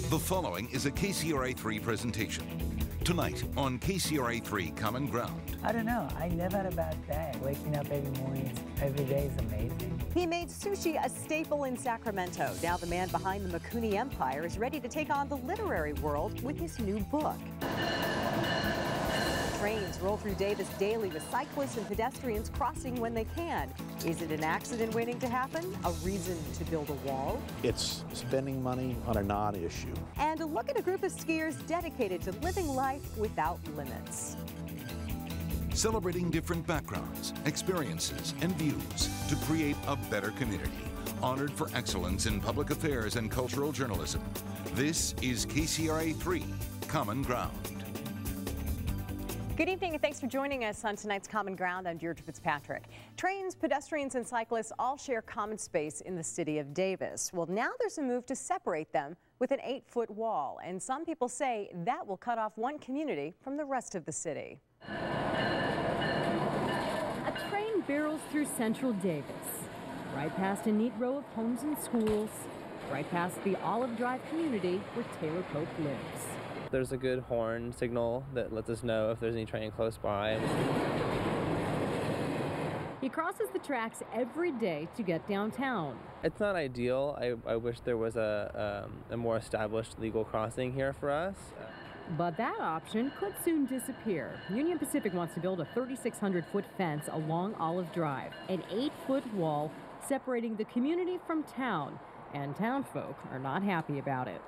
The following is a KCRA 3 presentation. Tonight on KCRA 3 Common Ground. I don't know. I never had a bad day. Waking up every morning, every day is amazing. He made sushi a staple in Sacramento. Now the man behind the Makuni Empire is ready to take on the literary world with his new book. Trains roll through Davis daily with cyclists and pedestrians crossing when they can. Is it an accident waiting to happen? A reason to build a wall? It's spending money on a non-issue. And a look at a group of skiers dedicated to living life without limits. Celebrating different backgrounds, experiences, and views to create a better community. Honored for excellence in public affairs and cultural journalism. This is KCRA 3 Common Ground. Good evening and thanks for joining us on tonight's Common Ground. I'm Deirdre Fitzpatrick. Trains, pedestrians, and cyclists all share common space in the city of Davis. Well, now there's a move to separate them with an 8-foot wall, and some people say that will cut off one community from the rest of the city. A train barrels through central Davis, right past a neat row of homes and schools, right past the Olive Drive community where Taylor Pope lives. There's a good horn signal that lets us know if there's any train close by. He crosses the tracks every day to get downtown. It's not ideal. I wish there was a more established legal crossing here for us. But that option could soon disappear. Union Pacific wants to build a 3,600-foot fence along Olive Drive, an 8-foot wall separating the community from town. And townfolk are not happy about it.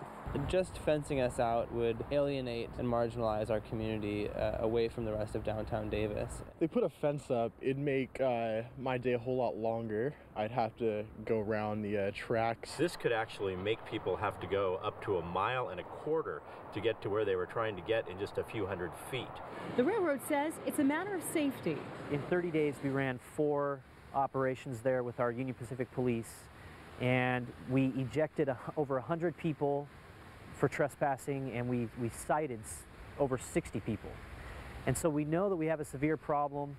Just fencing us out would alienate and marginalize our community away from the rest of downtown Davis. If they put a fence up, it'd make my day a whole lot longer. I'd have to go around the tracks. This could actually make people have to go up to 1.25 miles to get to where they were trying to get in just a few hundred feet. The railroad says it's a matter of safety. In 30 days, we ran 4 operations there with our Union Pacific Police. And we ejected over 100 people for trespassing, and we cited over 60 people. And so we know that we have a severe problem.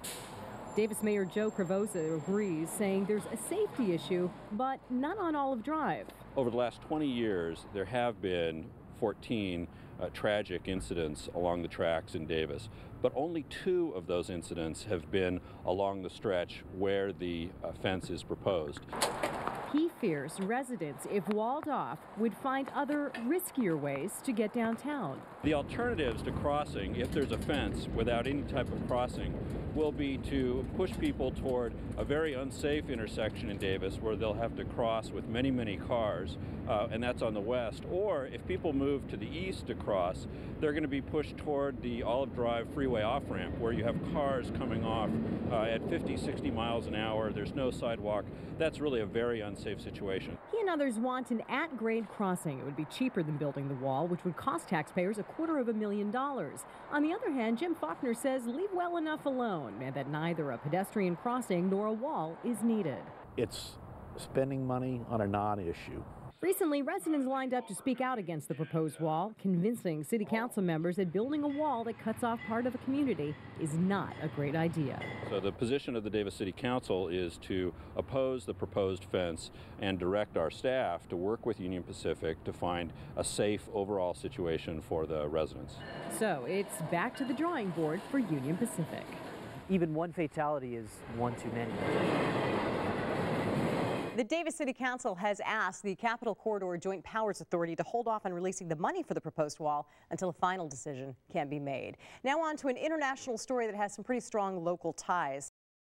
Davis Mayor Joe Cravosa agrees, saying there's a safety issue, but not on Olive Drive. Over the last 20 years, there have been 14 tragic incidents along the tracks in Davis, but only 2 of those incidents have been along the stretch where the fence is proposed. He fears residents, if walled off, would find other riskier ways to get downtown. The alternatives to crossing, if there's a fence without any type of crossing, will be to push people toward a very unsafe intersection in Davis where they'll have to cross with many, many cars, and that's on the west. Or if people move to the east to cross, they're going to be pushed toward the Olive Drive freeway off-ramp where you have cars coming off at 50, 60 miles an hour. There's no sidewalk. That's really a very unsafe situation. He and others want an at-grade crossing. It would be cheaper than building the wall, which would cost taxpayers $250,000. On the other hand, Jim Faulkner says leave well enough alone, and that neither a pedestrian crossing nor a wall is needed. It's spending money on a non-issue. Recently, residents lined up to speak out against the proposed wall, convincing city council members that building a wall that cuts off part of a community is not a great idea. So the position of the Davis City Council is to oppose the proposed fence and direct our staff to work with Union Pacific to find a safe overall situation for the residents. So it's back to the drawing board for Union Pacific. Even one fatality is one too many. The Davis City Council has asked the Capital Corridor Joint Powers Authority to hold off on releasing the money for the proposed wall until a final decision can be made. Now on to an international story that has some pretty strong local ties.